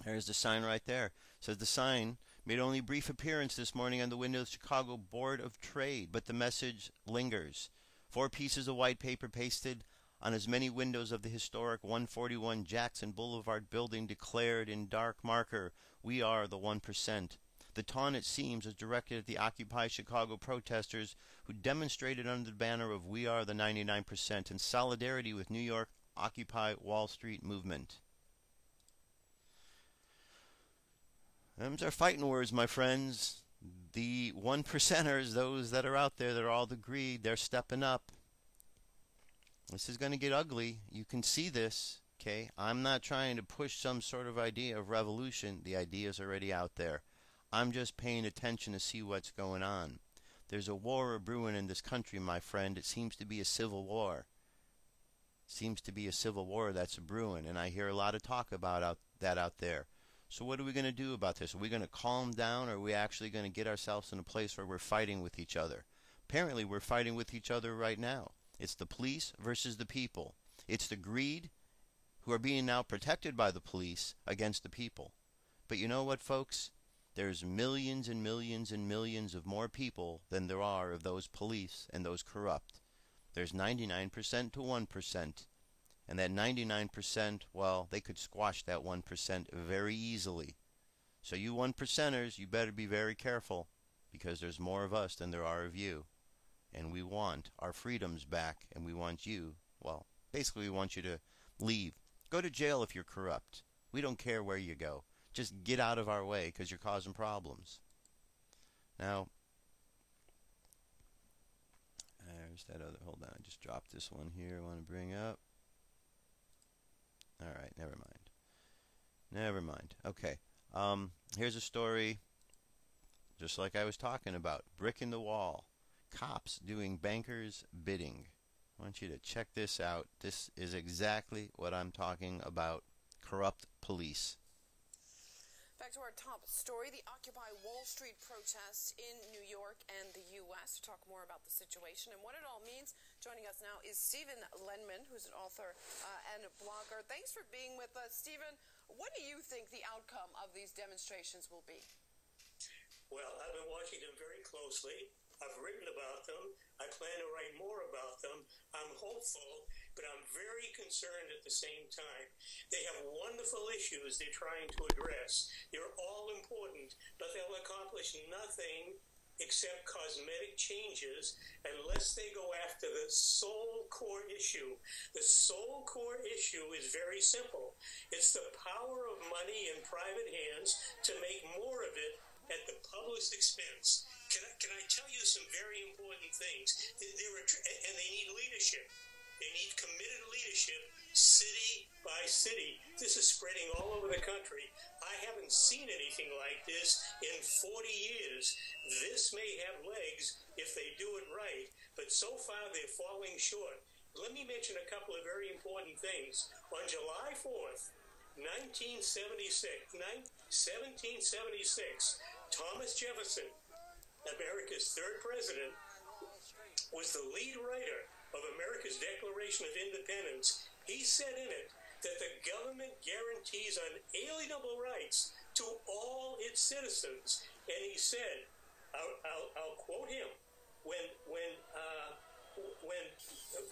There's the sign right there. It says the sign made only a brief appearance this morning on the window of the Chicago Board of Trade, but the message lingers. 4 pieces of white paper pasted on as many windows of the historic 141 Jackson Boulevard building declared in dark marker, "We are the 1%. The taunt, it seems, is directed at the Occupy Chicago protesters who demonstrated under the banner of "We are the 99% in solidarity with New York Occupy Wall Street movement. Them's our fighting words, my friends. The 1%ers, those that are out there, they're all the greed, they're stepping up. This is going to get ugly. You can see this, okay? I'm not trying to push some sort of idea of revolution. The idea's already out there. I'm just paying attention to see what's going on. There's a war brewing in this country, my friend. It seems to be a civil war. Seems to be a civil war that's brewing, and I hear a lot of talk about that out there. So what are we going to do about this? Are we going to calm down, or are we actually going to get ourselves in a place where we're fighting with each other? Apparently we're fighting with each other right now. It's the police versus the people. It's the greed who are being now protected by the police against the people. But you know what, folks? There's millions and millions and millions of more people than there are of those police and those corrupt. There's 99% to 1%. And that 99%, well, they could squash that 1% very easily. So you 1%ers, you better be very careful, because there's more of us than there are of you. And we want our freedoms back, and we want you, well, basically we want you to leave. Go to jail if you're corrupt. We don't care where you go. Just get out of our way, because you're causing problems. Now, there's that other, hold on, I just dropped this one here I want to bring up. Alright, never mind. Never mind. Okay. Here's a story, just like I was talking about. Brick in the wall. Cops doing bankers' bidding. I want you to check this out. This is exactly what I'm talking about. Corrupt police. Back to our top story, the Occupy Wall Street protests in New York and the U.S. To talk more about the situation and what it all means, joining us now is Stephen Lenman, who's an author and a blogger. Thanks for being with us. Stephen, what do you think the outcome of these demonstrations will be? Well, I've been watching them very closely. I've written about them. I plan to write more about them. I'm hopeful, but I'm very concerned at the same time. They have wonderful issues they're trying to address. They're all important, but they'll accomplish nothing except cosmetic changes unless they go after the sole core issue. The sole core issue is very simple. It's the power of money in private hands to make more of it at the public's expense. Can I tell you some very important things? And they need leadership. They need committed leadership, city by city. This is spreading all over the country. I haven't seen anything like this in 40 years. This may have legs if they do it right, but so far they're falling short. Let me mention a couple of very important things. On July 4th, 1776, Thomas Jefferson, America's third president, was the lead writer of America's Declaration of Independence. He said in it that the government guarantees unalienable rights to all its citizens. And he said, I'll quote him,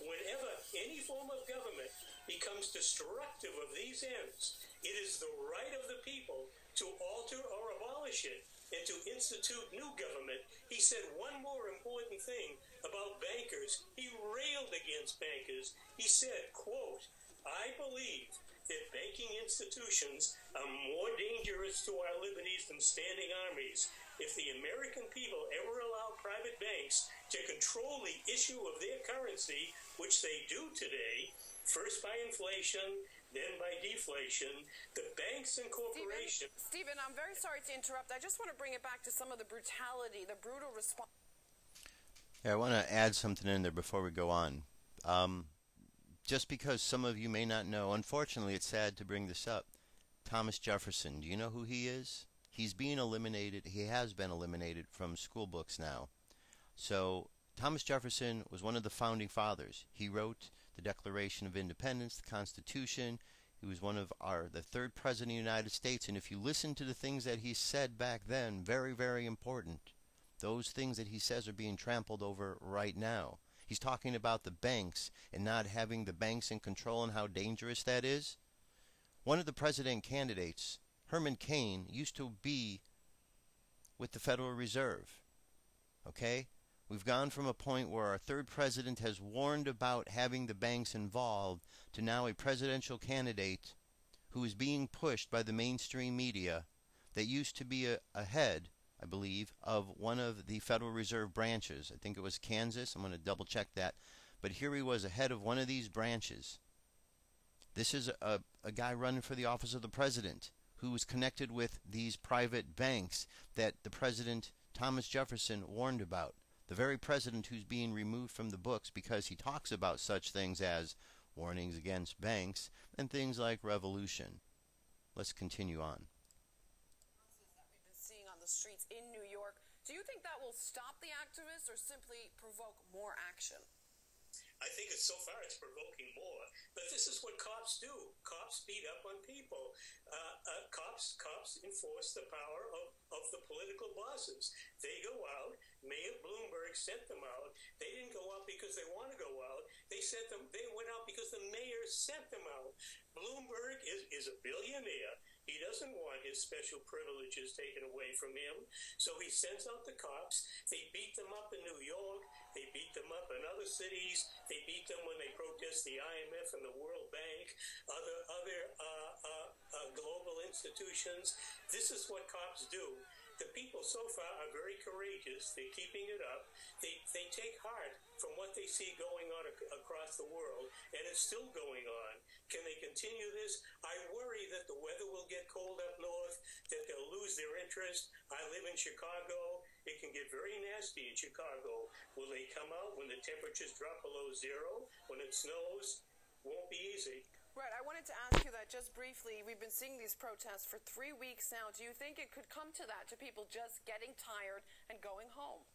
whenever any form of government becomes destructive of these ends, it is the right of the people to alter or abolish it and to institute new government. He said one more important thing about bankers. He railed against bankers. He said, quote, I believe that banking institutions are more dangerous to our liberties than standing armies. If the American people ever allow private banks to control the issue of their currency, which they do today, first by inflation, then by deflation, the banks and corporations... Stephen, I'm very sorry to interrupt. I just want to bring it back to some of the brutality, the brutal response. Yeah, I want to add something in there before we go on. Just because some of you may not know, unfortunately, it's sad to bring this up. Thomas Jefferson, do you know who he is? He's being eliminated. He has been eliminated from school books now. So Thomas Jefferson was one of the founding fathers. He wrote the Declaration of Independence, the Constitution. He was one of the third president of the United States. And if you listen to the things that he said back then, very, very important. Those things that he says are being trampled over right now. He's talking about the banks and not having the banks in control and how dangerous that is. One of the president candidates, Herman Cain, used to be with the Federal Reserve. Okay? We've gone from a point where our third president has warned about having the banks involved to now a presidential candidate who is being pushed by the mainstream media that used to be a head, I believe, of one of the Federal Reserve branches. I think it was Kansas. I'm going to double check that. But here he was, a head of one of these branches. This is a guy running for the office of the president who was connected with these private banks that the president, Thomas Jefferson, warned about. The very president who's being removed from the books because he talks about such things as warnings against banks and things like revolution. Let's continue on. Streets in New York. Do you think that will stop the activists or simply provoke more action? I think so far it's provoking more. But this is what cops do. Cops beat up on people. Cops enforce the power of the political bosses. They go out. Mayor Bloomberg sent them out. They didn't go out because they want to go out. They went out because the mayor sent them out. Bloomberg is a billionaire. He doesn't want his special privileges taken away from him, so he sends out the cops. They beat them up in New York. They beat them up in other cities. They beat them when they protest the IMF and the World Bank, other global institutions. This is what cops do. The people so far are very courageous. They're keeping it up. They take heart from what they see going on across the world, and it's still going on. Can they continue this? I worry that the weather will get cold up north, that they'll lose their interest. I live in Chicago. It can get very nasty in Chicago. Will they come out when the temperatures drop below zero, when it snows? Won't be easy. Right, I wanted to ask you that just briefly. We've been seeing these protests for 3 weeks now. Do you think it could come to that, to people just getting tired and going home?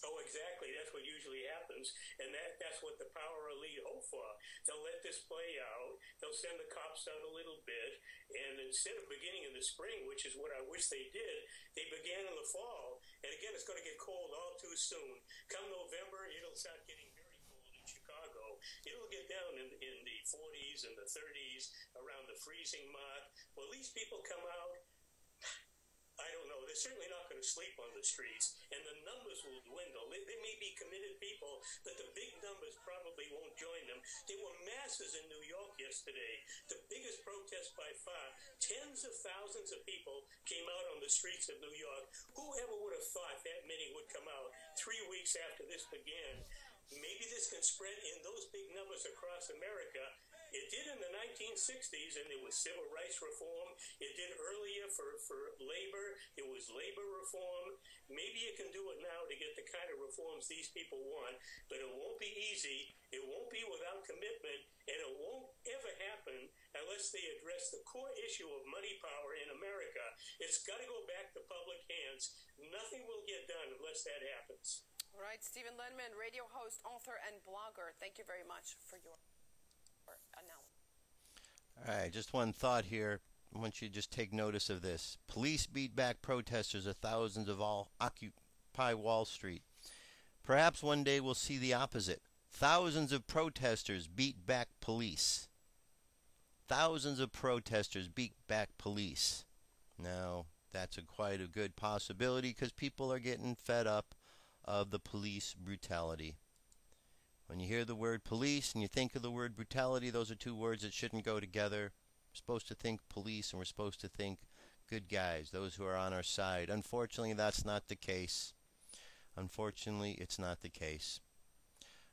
Oh, exactly. That's what usually happens, and that's what the power elite hope for. They'll let this play out. They'll send the cops out a little bit, and instead of beginning in the spring, which is what I wish they did, they began in the fall. And again, it's going to get cold all too soon. Come November, it'll start getting very cold in Chicago. It'll get down in the 40s and the 30s, around the freezing mark. Will these people come out? I don't know. They're certainly not going to sleep on the streets, and the numbers will dwindle. They may be committed people, but the big numbers probably won't join them. There were masses in New York yesterday, the biggest protest by far. Tens of thousands of people came out on the streets of New York. Whoever would have thought that many would come out 3 weeks after this began? Maybe this can spread in those big numbers across America. It did in the 1960s, and there was civil rights reform. It did earlier for labor. It was labor reform. Maybe it can do it now to get the kind of reforms these people want, but it won't be easy. It won't be without commitment, and it won't ever happen unless they address the core issue of money power in America. It's got to go back to public hands. Nothing will get done unless that happens. All right, Stephen Lenman, radio host, author, and blogger. Thank you very much for your analysis. All right, just one thought here. I want you to just take notice of this. Police beat back protesters of thousands of all Occupy Wall Street. Perhaps one day we'll see the opposite. Thousands of protesters beat back police. Thousands of protesters beat back police. Now, that's quite a good possibility because people are getting fed up of the police brutality. When you hear the word police and you think of the word brutality, those are two words that shouldn't go together. We're supposed to think police and we're supposed to think good guys, those who are on our side. Unfortunately, that's not the case. Unfortunately, it's not the case.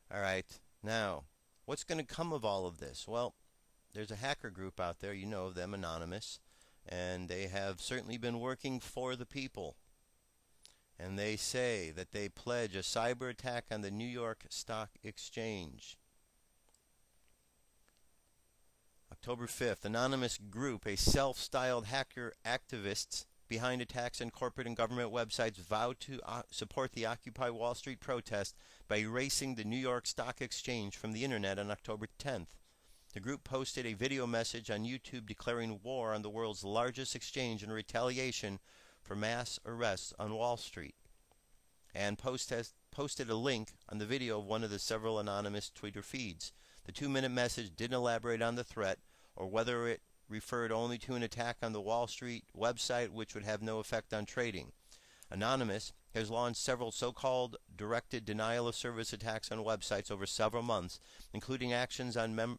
All right, now, what's going to come of all of this? Well, there's a hacker group out there, you know of them, Anonymous, and they have certainly been working for the people. And they say that they pledge a cyber attack on the New York Stock Exchange. October 5th, Anonymous Group, a self-styled hacker activists behind attacks on corporate and government websites, vowed to support the Occupy Wall Street protest by erasing the New York Stock Exchange from the internet on October 10th. The group posted a video message on YouTube declaring war on the world's largest exchange in retaliation for mass arrests on Wall Street, and posted a link on the video of one of the several anonymous Twitter feeds. The 2-minute message didn't elaborate on the threat or whether it referred only to an attack on the Wall Street website, which would have no effect on trading. Anonymous has launched several so-called directed denial-of-service attacks on websites over several months, including actions on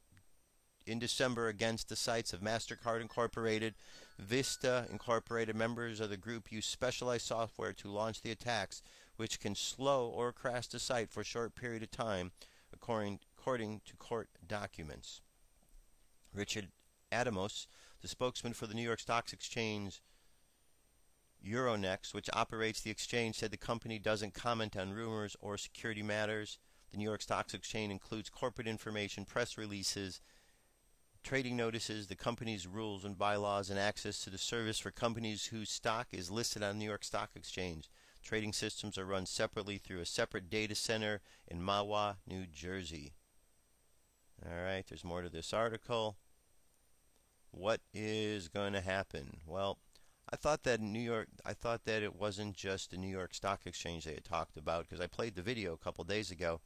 in December against the sites of MasterCard Incorporated, Vista Incorporated. Members of the group use specialized software to launch the attacks, which can slow or crash the site for a short period of time, according to court documents. Richard Adamos, the spokesman for the New York Stock Exchange Euronext, which operates the exchange, said the company doesn't comment on rumors or security matters. The New York Stock Exchange includes corporate information, press releases, trading notices, the company's rules and bylaws, and access to the service for companies whose stock is listed on the New York Stock Exchange. Trading systems are run separately through a separate data center in Mahwah, New Jersey. All right, there's more to this article. What is going to happen? Well, I thought that it wasn't just the New York Stock Exchange they had talked about, because I played the video a couple days ago.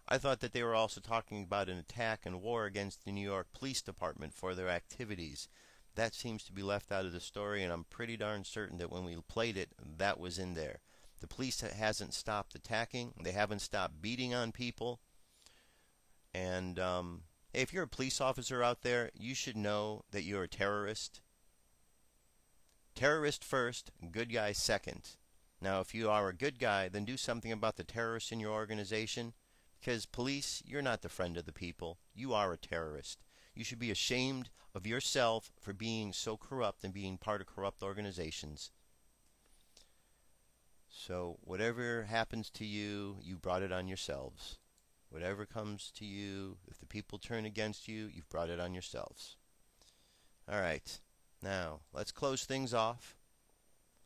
I thought that they were also talking about an attack and war against the New York Police Department for their activities. That seems to be left out of the story, and I'm pretty darn certain that when we played it, that was in there. The police hasn't stopped attacking. They haven't stopped beating on people. And if you're a police officer out there, you should know that you're a terrorist. Terrorist first, good guy second. Now, if you are a good guy, then do something about the terrorists in your organization. Because police, you're not the friend of the people. You are a terrorist. You should be ashamed of yourself for being so corrupt and being part of corrupt organizations. So whatever happens to you, you brought it on yourselves. Whatever comes to you, if the people turn against you, you've brought it on yourselves. All right. Now, let's close things off.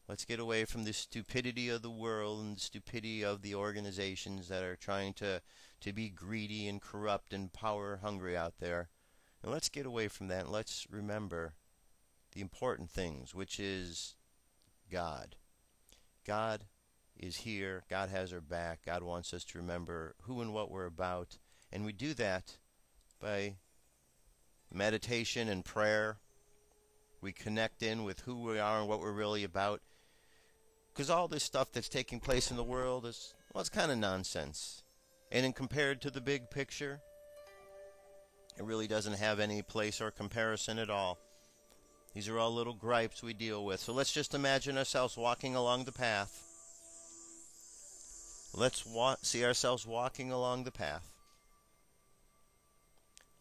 Let's get away from the stupidity of the world and the stupidity of the organizations that are trying to be greedy and corrupt and power hungry out there. And let's get away from that and let's remember the important things, which is God. God is here. God has our back. God wants us to remember who and what we're about. And we do that by meditation and prayer. We connect in with who we are and what we're really about. Because all this stuff that's taking place in the world is, well, it's kind of nonsense. And in compared to the big picture, it really doesn't have any place or comparison at all. These are all little gripes we deal with. So let's just imagine ourselves walking along the path. Let's see ourselves walking along the path.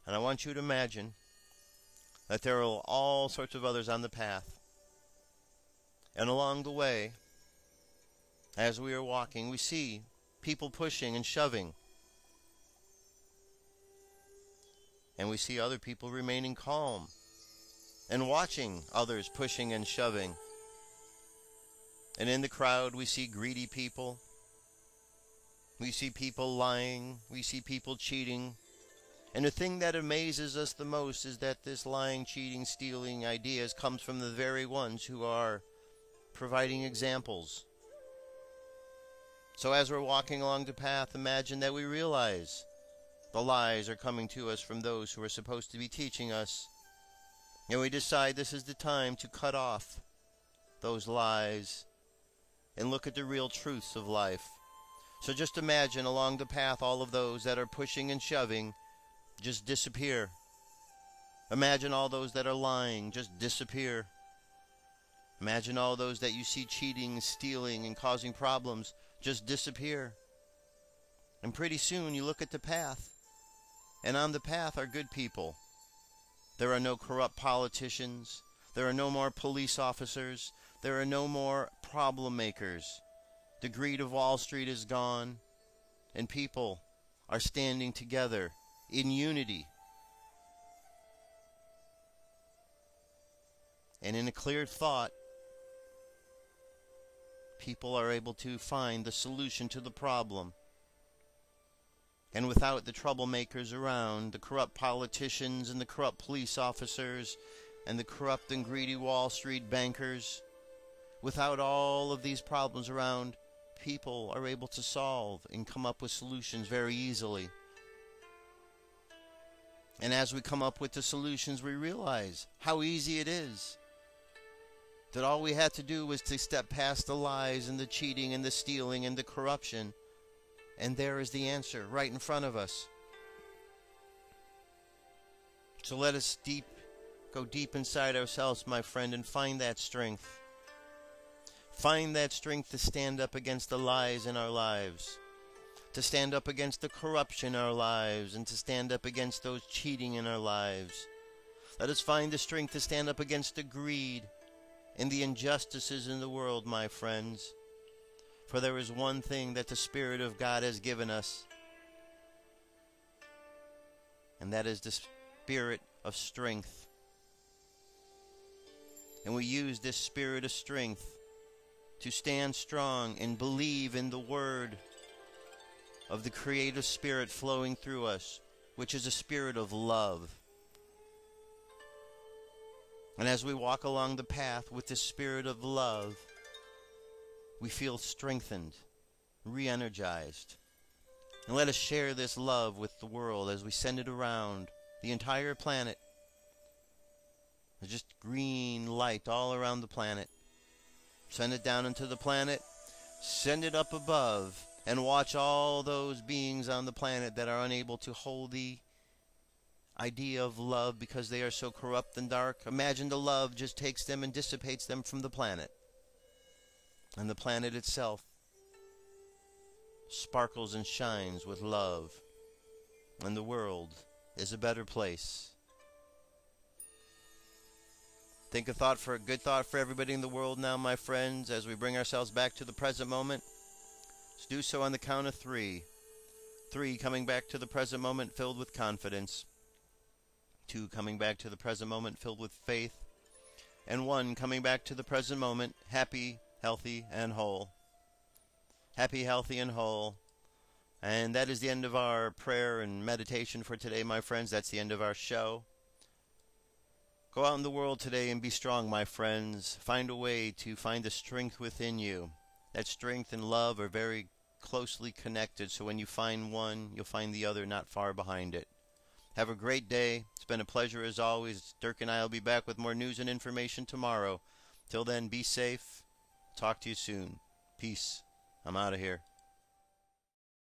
And I want you to imagine that there are all sorts of others on the path. And along the way, as we are walking, we see people pushing and shoving. And we see other people remaining calm and watching others pushing and shoving. And in the crowd, we see greedy people. We see people lying. We see people cheating. And the thing that amazes us the most is that this lying, cheating, stealing ideas comes from the very ones who are providing examples. So as we're walking along the path, imagine that we realize the lies are coming to us from those who are supposed to be teaching us. And we decide this is the time to cut off those lies and look at the real truths of life. So just imagine along the path all of those that are pushing and shoving just disappear. Imagine all those that are lying just disappear. Imagine all those that you see cheating, stealing, and causing problems just disappear. And pretty soon you look at the path, and on the path are good people. There are no corrupt politicians. There are no more police officers. There are no more problem makers. The greed of Wall Street is gone, and people are standing together in unity. And in a clear thought, people are able to find the solution to the problem. And without the troublemakers around, the corrupt politicians and the corrupt police officers and the corrupt and greedy Wall Street bankers, without all of these problems around, people are able to solve and come up with solutions very easily. And as we come up with the solutions, we realize how easy it is. That all we had to do was to step past the lies and the cheating and the stealing and the corruption, and there is the answer right in front of us. So let us go deep inside ourselves, my friend, and find that strength. Find that strength to stand up against the lies in our lives, to stand up against the corruption in our lives, and to stand up against those cheating in our lives. Let us find the strength to stand up against the greed and the injustices in the world, my friends. For there is one thing that the Spirit of God has given us, and that is the spirit of strength. And we use this spirit of strength to stand strong and believe in the word of the creative spirit flowing through us, which is a spirit of love. And as we walk along the path with the spirit of love, we feel strengthened, re-energized. And let us share this love with the world as we send it around the entire planet. There's just green light all around the planet. Send it down into the planet, send it up above, and watch all those beings on the planet that are unable to hold the idea of love because they are so corrupt and dark. Imagine the love just takes them and dissipates them from the planet. And the planet itself sparkles and shines with love. And the world is a better place. Think a good thought for everybody in the world now, my friends, as we bring ourselves back to the present moment. Let's do so on the count of 3. 3, coming back to the present moment filled with confidence. 2, coming back to the present moment filled with faith. And 1, coming back to the present moment happy, healthy, and whole. Happy, healthy, and whole. And that is the end of our prayer and meditation for today, my friends. That's the end of our show. Go out in the world today and be strong, my friends. Find a way to find the strength within you. That strength and love are very closely connected, so when you find one, you'll find the other not far behind it. Have a great day. It's been a pleasure as always. Dirk and I will be back with more news and information tomorrow. Till then, be safe. Talk to you soon. Peace. I'm out of here.